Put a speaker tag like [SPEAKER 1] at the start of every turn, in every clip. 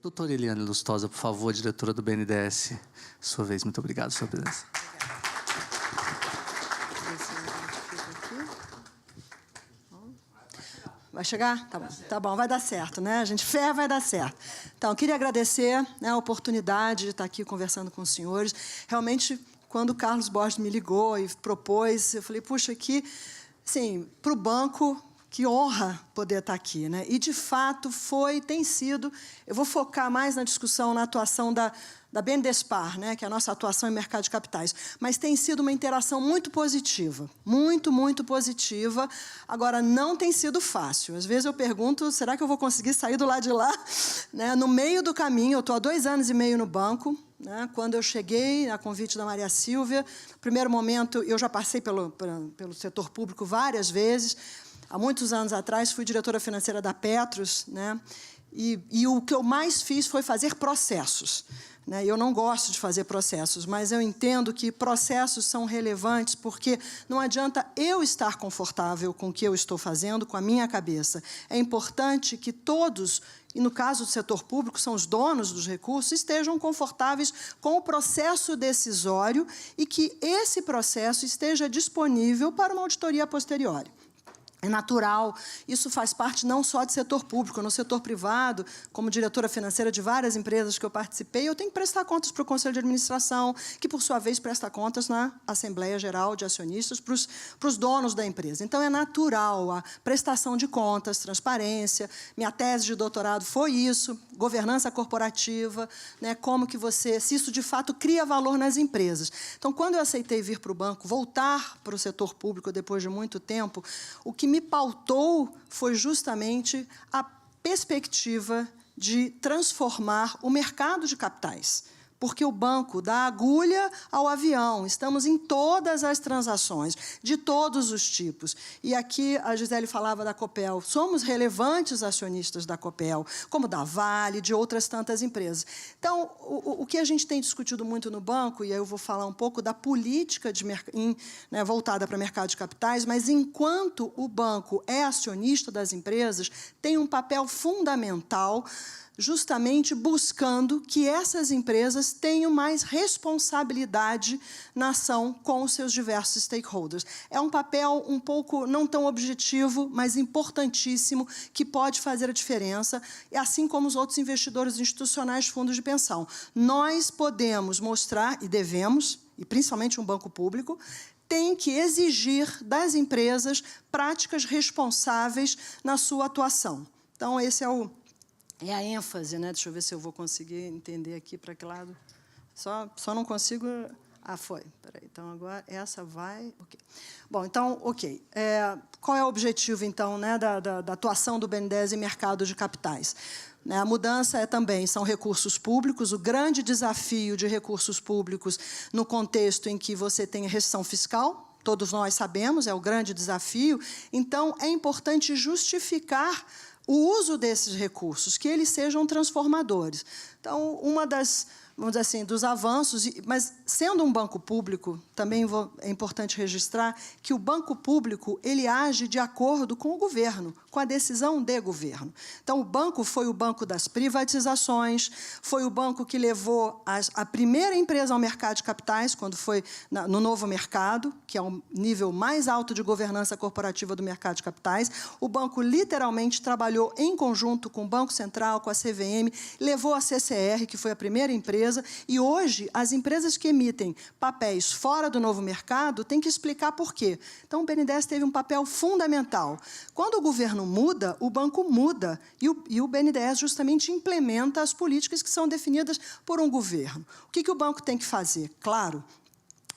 [SPEAKER 1] Doutora Eliane Lustosa, por favor, diretora do BNDES. Sua vez, muito obrigado, sua presença.
[SPEAKER 2] Vai chegar? Tá bom, vai dar certo, né? A gente fé vai dar certo. Então, eu queria agradecer, né, a oportunidade de estar aqui conversando com os senhores. Realmente, quando o Carlos Borges me ligou e propôs, eu falei, puxa, aqui, assim, para o banco, que honra poder estar aqui, né? E, de fato, tem sido... Eu vou focar mais na discussão, na atuação da BNDESPar, né, que é a nossa atuação em mercado de capitais, mas tem sido uma interação muito positiva, muito positiva. Agora, não tem sido fácil. Às vezes eu pergunto, será que eu vou conseguir sair do lado de lá? Né? No meio do caminho, eu estou há 2 anos e meio no banco, né? Quando eu cheguei, a convite da Maria Sílvia, no primeiro momento, eu já passei pelo setor público várias vezes. Há muitos anos atrás, fui diretora financeira da Petros, né? E o que eu mais fiz foi fazer processos. Né? Eu não gosto de fazer processos, mas eu entendo que processos são relevantes porque não adianta eu estar confortável com o que eu estou fazendo, com a minha cabeça. É importante que todos, e no caso do setor público, são os donos dos recursos, estejam confortáveis com o processo decisório e que esse processo esteja disponível para uma auditoria posteriori. É natural, isso faz parte não só do setor público, no setor privado, como diretora financeira de várias empresas que eu participei, eu tenho que prestar contas para o Conselho de Administração, que, por sua vez, presta contas na Assembleia Geral de Acionistas para os donos da empresa. Então, é natural a prestação de contas, transparência. Minha tese de doutorado foi isso, governança corporativa, né, como que se isso, de fato, cria valor nas empresas. Então, quando eu aceitei vir para o banco, voltar para o setor público depois de muito tempo, o que me pautou foi justamente a perspectiva de transformar o mercado de capitais. Porque o banco, da agulha ao avião, estamos em todas as transações, de todos os tipos. E aqui a Gisele falava da Copel. Somos relevantes acionistas da Copel, como da Vale, de outras tantas empresas. Então, o que a gente tem discutido muito no banco, e aí eu vou falar um pouco da política voltada para o mercado de capitais, mas enquanto o banco é acionista das empresas, tem um papel fundamental justamente buscando que essas empresas tenham mais responsabilidade na ação com os seus diversos stakeholders. É um papel um pouco não tão objetivo, mas importantíssimo, que pode fazer a diferença, assim como os outros investidores institucionais, fundos de pensão. Nós podemos mostrar, e devemos, e principalmente um banco público, tem que exigir das empresas práticas responsáveis na sua atuação. Então, esse é a ênfase, né? Deixa eu ver se eu vou conseguir entender aqui para que lado. Só não consigo... Ah, foi. Peraí. Então, agora, essa vai... Okay. Bom, então, ok. Qual é o objetivo, então, né, da atuação do BNDES em mercado de capitais? A mudança são recursos públicos. O grande desafio de recursos públicos no contexto em que você tem restrição fiscal, todos nós sabemos, é o grande desafio. Então, é importante justificar o uso desses recursos, que eles sejam transformadores. Então, vamos dizer assim, dos avanços, mas sendo um banco público, também é importante registrar que o banco público ele age de acordo com o governo, com a decisão de governo. Então, o banco foi o banco das privatizações, foi o banco que levou a primeira empresa ao mercado de capitais, quando foi no novo mercado, que é o nível mais alto de governança corporativa do mercado de capitais. O banco, literalmente, trabalhou em conjunto com o Banco Central, com a CVM, levou a CCR, que foi a primeira empresa, e hoje as empresas que emitem papéis fora do novo mercado têm que explicar por quê. Então, o BNDES teve um papel fundamental. Quando o governo muda, o banco muda, e o BNDES justamente implementa as políticas que são definidas por um governo. O que o banco tem que fazer? Claro,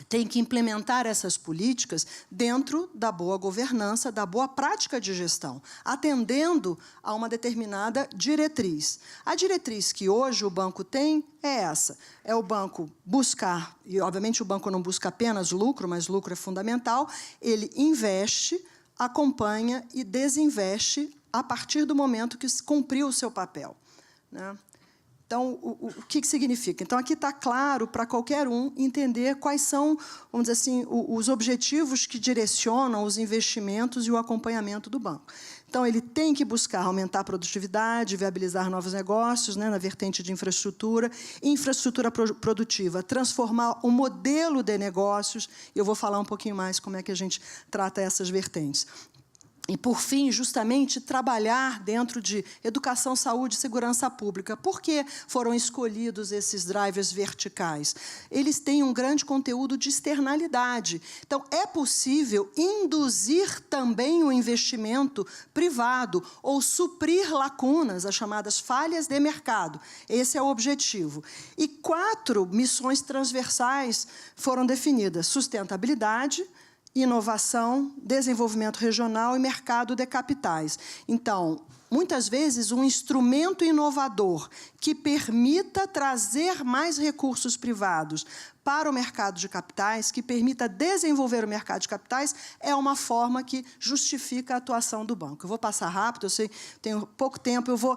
[SPEAKER 2] tem que implementar essas políticas dentro da boa governança, da boa prática de gestão, atendendo a uma determinada diretriz. A diretriz que hoje o banco tem é essa. É o banco buscar, e obviamente o banco não busca apenas lucro, mas lucro é fundamental, ele investe, acompanha e desinveste a partir do momento que cumpriu o seu papel, né? Então, o que significa? Então, aqui está claro para qualquer um entender quais são, vamos dizer assim, os objetivos que direcionam os investimentos e o acompanhamento do banco. Então, ele tem que buscar aumentar a produtividade, viabilizar novos negócios, né, na vertente de infraestrutura produtiva, transformar o modelo de negócios, e eu vou falar um pouquinho mais como é que a gente trata essas vertentes. E, por fim, justamente, trabalhar dentro de educação, saúde e segurança pública. Por que foram escolhidos esses drivers verticais? Eles têm um grande conteúdo de externalidade. Então, é possível induzir também o investimento privado ou suprir lacunas, as chamadas falhas de mercado. Esse é o objetivo. E 4 missões transversais foram definidas: sustentabilidade, inovação, desenvolvimento regional e mercado de capitais. Então, muitas vezes, um instrumento inovador que permita trazer mais recursos privados para o mercado de capitais, que permita desenvolver o mercado de capitais, é uma forma que justifica a atuação do banco. Eu vou passar rápido, eu sei que tenho pouco tempo, eu vou...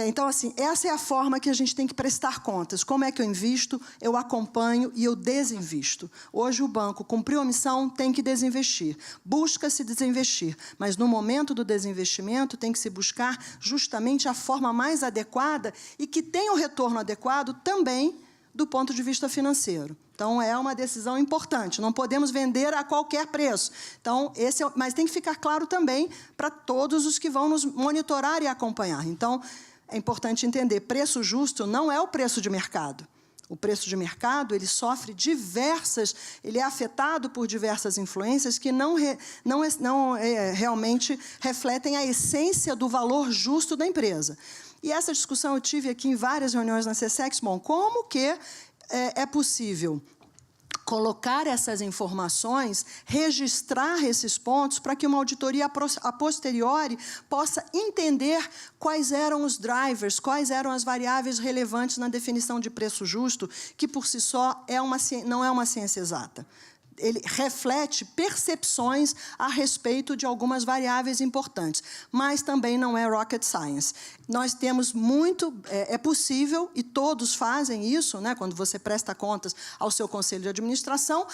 [SPEAKER 2] Então, assim, essa é a forma que a gente tem que prestar contas. Como é que eu invisto, eu acompanho e eu desinvisto. Hoje, o banco cumpriu a missão, tem que desinvestir. Busca-se desinvestir, mas, no momento do desinvestimento, tem que se buscar justamente a forma mais adequada e que tenha o retorno adequado também do ponto de vista financeiro. Então, é uma decisão importante. Não podemos vender a qualquer preço. Então, mas tem que ficar claro também para todos os que vão nos monitorar e acompanhar. Então, é importante entender, preço justo não é o preço de mercado. O preço de mercado, ele sofre ele é afetado por diversas influências que não realmente refletem a essência do valor justo da empresa. E essa discussão eu tive aqui em várias reuniões na CSEX. Bom, como que é possível colocar essas informações, registrar esses pontos, para que uma auditoria a posteriori possa entender quais eram os drivers, quais eram as variáveis relevantes na definição de preço justo, que, por si só, não é uma ciência exata. Ele reflete percepções a respeito de algumas variáveis importantes, mas também não é rocket science. Nós temos muito... É possível, e todos fazem isso, né, quando você presta contas ao seu conselho de administração,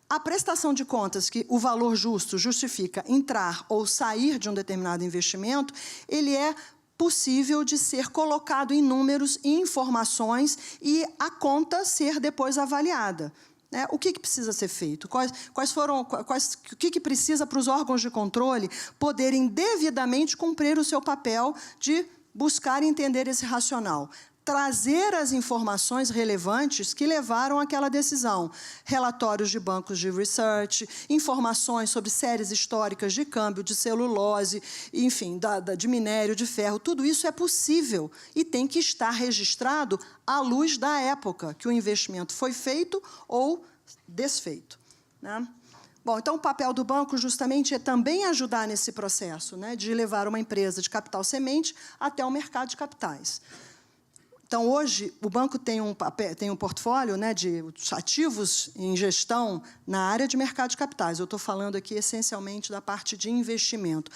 [SPEAKER 2] a prestação de contas que o valor justo justifica entrar ou sair de um determinado investimento, ele é possível de ser colocado em números e informações e a conta ser depois avaliada. O que precisa ser feito? O que precisa para os órgãos de controle poderem devidamente cumprir o seu papel de buscar entender esse racional? Trazer as informações relevantes que levaram àquela decisão. Relatórios de bancos de research, informações sobre séries históricas de câmbio, de celulose, enfim, de minério, de ferro. Tudo isso é possível e tem que estar registrado à luz da época que o investimento foi feito ou desfeito, né? Bom, então, o papel do banco, justamente, é também ajudar nesse processo, né, de levar uma empresa de capital semente até o mercado de capitais. Então, hoje, o banco tem um portfólio, né, de ativos em gestão na área de mercado de capitais. Eu estou falando aqui, essencialmente, da parte de investimento.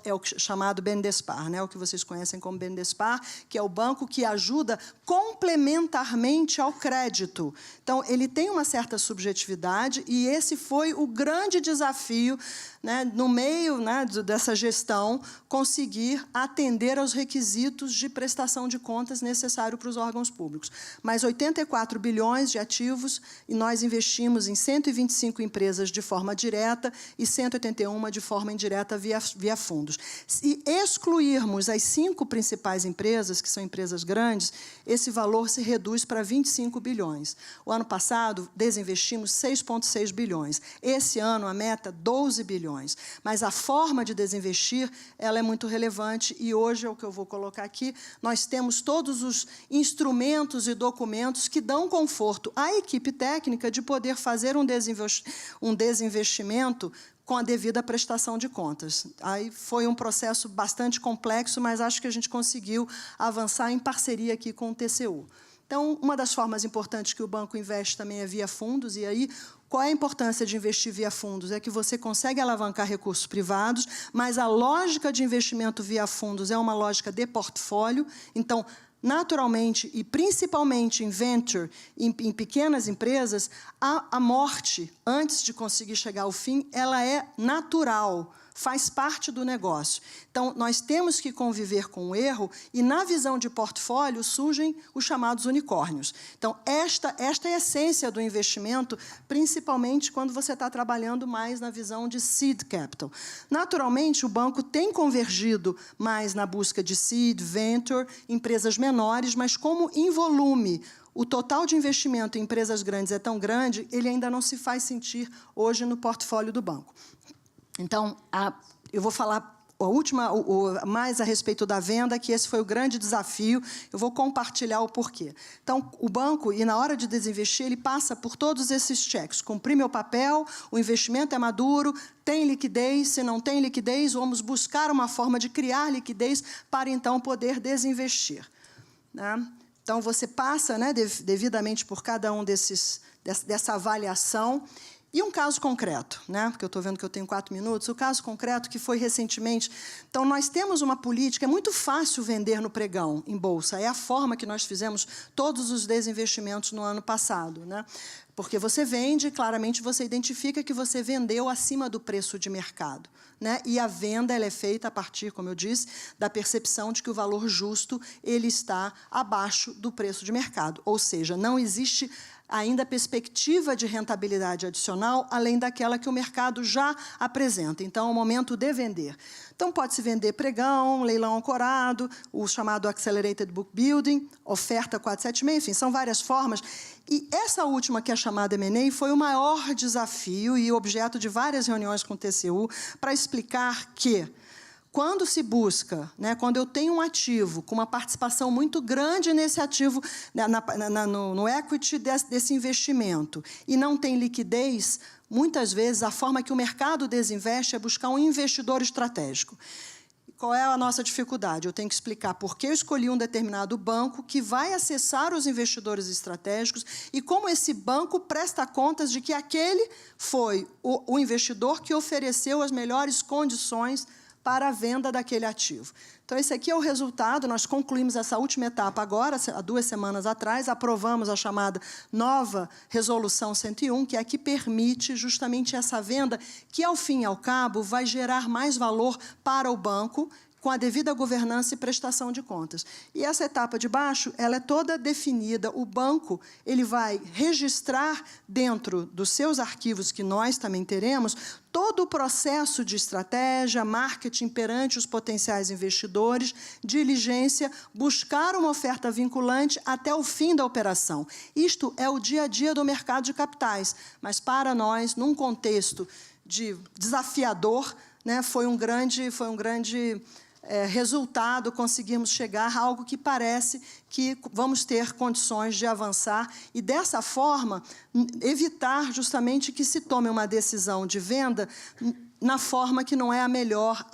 [SPEAKER 2] É o chamado BNDESPar, né, o que vocês conhecem como BNDESPar, que é o banco que ajuda complementarmente ao crédito. Então, ele tem uma certa subjetividade, e esse foi o grande desafio, né, no meio, né, dessa gestão, conseguir atender aos requisitos de prestação de contas necessário para os órgãos públicos. Mas 84 bilhões de ativos, e nós investimos em 125 empresas de forma direta e 181 de forma indireta via fundos. Se excluirmos as 5 principais empresas, que são empresas grandes, esse valor se reduz para 25 bilhões. O ano passado, desinvestimos 6,6 bilhões. Esse ano, a meta, 12 bilhões. Mas a forma de desinvestir, ela é muito relevante, e hoje é o que eu vou colocar aqui. Nós temos todos os instrumentos e documentos que dão conforto à equipe técnica de poder fazer um desinvestimento com a devida prestação de contas. Aí foi um processo bastante complexo, mas acho que a gente conseguiu avançar em parceria aqui com o TCU. Então, uma das formas importantes que o banco investe também é via fundos, e aí, qual é a importância de investir via fundos? É que você consegue alavancar recursos privados, mas a lógica de investimento via fundos é uma lógica de portfólio. Então, naturalmente, e principalmente em venture, em pequenas empresas, a morte, antes de conseguir chegar ao fim, ela é natural. faz parte do negócio. Então, nós temos que conviver com o erro e, na visão de portfólio, surgem os chamados unicórnios. Então, esta é a essência do investimento, principalmente quando você está trabalhando mais na visão de seed capital. Naturalmente, o banco tem convergido mais na busca de seed, venture, empresas menores, mas como em volume o total de investimento em empresas grandes é tão grande, ele ainda não se faz sentir hoje no portfólio do banco. Então, eu vou falar mais a respeito da venda, que esse foi o grande desafio. Eu vou compartilhar o porquê. Então, o banco, e na hora de desinvestir, ele passa por todos esses cheques. Cumprir meu papel, o investimento é maduro, tem liquidez, se não tem liquidez, vamos buscar uma forma de criar liquidez para, então, poder desinvestir. Né? Então, você passa, né, devidamente por cada um dessa avaliação. E um caso concreto, né, porque eu estou vendo que eu tenho 4 minutos, o caso concreto que foi recentemente. Então, nós temos uma política, é muito fácil vender no pregão, em bolsa, é a forma que nós fizemos todos os desinvestimentos no ano passado. Né? Porque você vende, claramente você identifica que você vendeu acima do preço de mercado. Né? E a venda ela é feita a partir, como eu disse, da percepção de que o valor justo ele está abaixo do preço de mercado. Ou seja, não existe ainda perspectiva de rentabilidade adicional, além daquela que o mercado já apresenta. Então, é o momento de vender. Então, pode-se vender pregão, leilão ancorado, o chamado Accelerated Book Building, oferta 476, enfim, são várias formas. E essa última, que é chamada M&A, foi o maior desafio e objeto de várias reuniões com o TCU para explicar que, quando se busca, né, quando eu tenho um ativo com uma participação muito grande nesse ativo, no equity desse investimento, e não tem liquidez, muitas vezes a forma que o mercado desinveste é buscar um investidor estratégico. Qual é a nossa dificuldade? Eu tenho que explicar por que eu escolhi um determinado banco que vai acessar os investidores estratégicos e como esse banco presta contas de que aquele foi o investidor que ofereceu as melhores condições para a venda daquele ativo. Então, esse aqui é o resultado. Nós concluímos essa última etapa agora, há 2 semanas atrás, aprovamos a chamada nova Resolução 101, que é a que permite justamente essa venda, que, ao fim e ao cabo, vai gerar mais valor para o banco, com a devida governança e prestação de contas. E essa etapa de baixo, ela é toda definida. O banco ele vai registrar dentro dos seus arquivos, que nós também teremos, todo o processo de estratégia, marketing perante os potenciais investidores, diligência, buscar uma oferta vinculante até o fim da operação. Isto é o dia a dia do mercado de capitais, mas para nós, num contexto desafiador, né, foi um grande resultado, conseguimos chegar a algo que parece que vamos ter condições de avançar e, dessa forma, evitar justamente que se tome uma decisão de venda na forma que não é a melhor,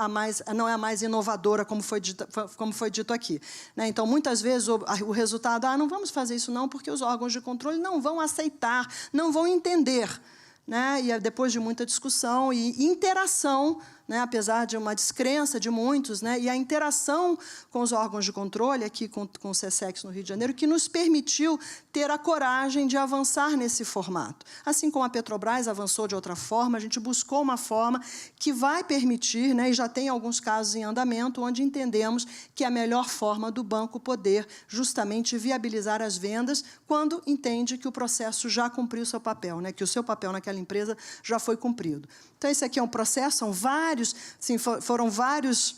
[SPEAKER 2] não é a mais inovadora, como foi dito aqui. Né? Então, muitas vezes, o resultado, não vamos fazer isso não, porque os órgãos de controle não vão aceitar, não vão entender. Né? E depois de muita discussão e interação, né, apesar de uma descrença de muitos, né, e a interação com os órgãos de controle, aqui com o SESEX no Rio de Janeiro, que nos permitiu ter a coragem de avançar nesse formato. Assim como a Petrobras avançou de outra forma, a gente buscou uma forma que vai permitir, né, e já tem alguns casos em andamento, onde entendemos que é a melhor forma do banco poder justamente viabilizar as vendas quando entende que o processo já cumpriu o seu papel, né, que o seu papel naquela empresa já foi cumprido. Então, esse aqui é um processo, foram vários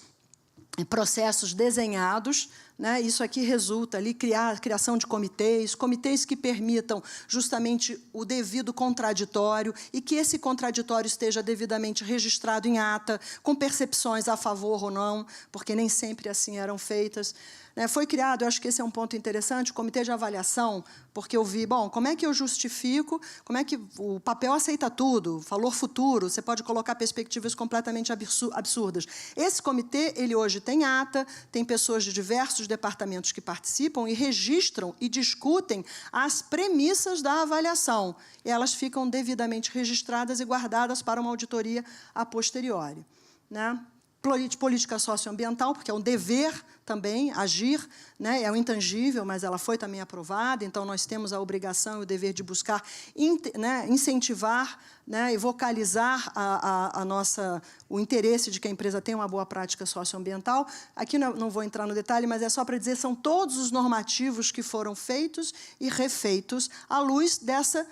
[SPEAKER 2] processos desenhados, né? Isso aqui resulta ali criação de comitês que permitam justamente o devido contraditório e que esse contraditório esteja devidamente registrado em ata, com percepções a favor ou não, porque nem sempre assim eram feitas. Foi criado, eu acho que esse é um ponto interessante, o comitê de avaliação, porque eu vi, como é que eu justifico, como é que o papel aceita tudo, valor futuro, você pode colocar perspectivas completamente absurdas. Esse comitê, ele hoje tem ata, tem pessoas de diversos departamentos que participam e registram e discutem as premissas da avaliação. E elas ficam devidamente registradas e guardadas para uma auditoria a posteriori. Né? política socioambiental, porque é um dever também agir, né? É o intangível, mas ela foi também aprovada, então nós temos a obrigação e o dever de buscar incentivar, né, e vocalizar o interesse de que a empresa tenha uma boa prática socioambiental. Aqui não vou entrar no detalhe, mas é só para dizer, são todos os normativos que foram feitos e refeitos à luz dessa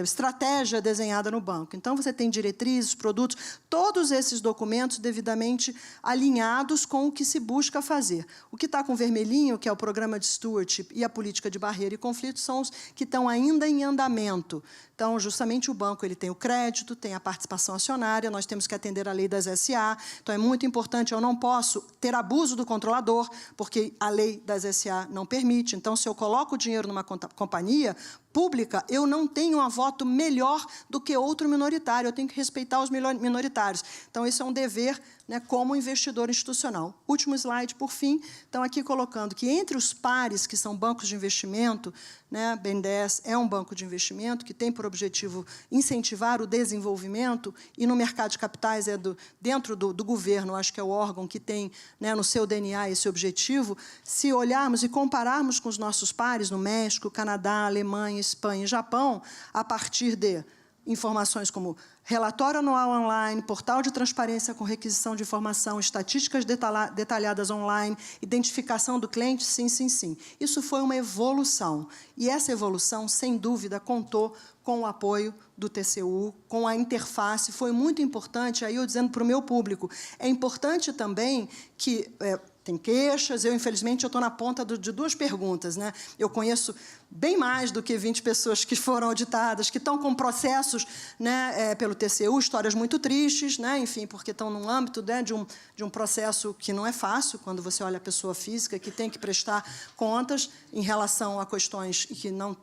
[SPEAKER 2] estratégia desenhada no banco. Então, você tem diretrizes, produtos, todos esses documentos devidamente alinhados com o que se busca fazer. O que está com vermelhinho, que é o programa de stewardship e a política de barreira e conflito, são os que estão ainda em andamento. Então, justamente, o banco ele tem o crédito, tem a participação acionária, nós temos que atender a lei das SA. Então, é muito importante, eu não posso ter abuso do controlador, porque a lei das SA não permite. Então, se eu coloco o dinheiro numa companhia pública, eu não tenho um voto melhor do que outro minoritário, eu tenho que respeitar os minoritários. Então, esse é um dever, né, como investidor institucional. Último slide, por fim. Então, aqui colocando que entre os pares, que são bancos de investimento, né, BNDES é um banco de investimento que tem por objetivo incentivar o desenvolvimento, e no mercado de capitais dentro do governo, acho que é o órgão que tem, né, no seu DNA esse objetivo. Se olharmos e compararmos com os nossos pares no México, Canadá, Alemanha, Espanha e Japão, a partir de informações como relatório anual online, portal de transparência com requisição de informação, estatísticas detalhadas online, identificação do cliente, sim, sim, sim. Isso foi uma evolução. E essa evolução, sem dúvida, contou com o apoio do TCU, com a interface, foi muito importante. Aí eu dizendo para o meu público, é importante também que... tem queixas, infelizmente, eu estou na ponta de duas perguntas, né? Eu conheço bem mais do que 20 pessoas que foram auditadas, que estão com processos, né, pelo TCU, histórias muito tristes, né, enfim, porque estão no âmbito, né, de um processo que não é fácil, quando você olha a pessoa física, que tem que prestar contas em relação a questões que não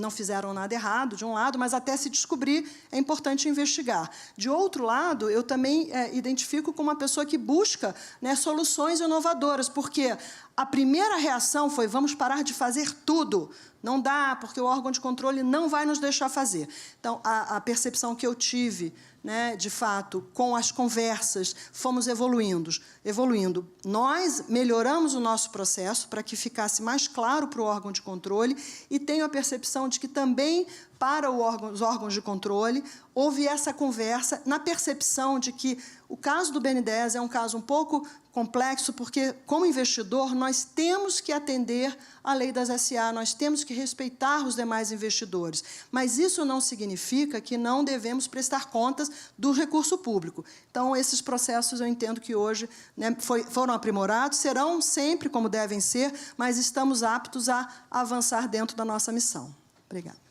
[SPEAKER 2] fizeram nada errado, de um lado, mas até se descobrir, é importante investigar. De outro lado, eu também identifico como uma pessoa que busca, né, soluções inovadoras, porque a primeira reação foi: vamos parar de fazer tudo. Não dá, porque o órgão de controle não vai nos deixar fazer. Então, a percepção que eu tive, né, de fato, com as conversas, fomos evoluindo. Nós melhoramos o nosso processo para que ficasse mais claro para o órgão de controle, e tenho a percepção de que também, para os órgãos de controle, houve essa conversa na percepção de que o caso do BNDES é um caso um pouco complexo, porque, como investidor, nós temos que atender à lei das SA, nós temos que respeitar os demais investidores. Mas isso não significa que não devemos prestar contas do recurso público. Então, esses processos, eu entendo que hoje, né, foram aprimorados, serão sempre como devem ser, mas estamos aptos a avançar dentro da nossa missão. Obrigada.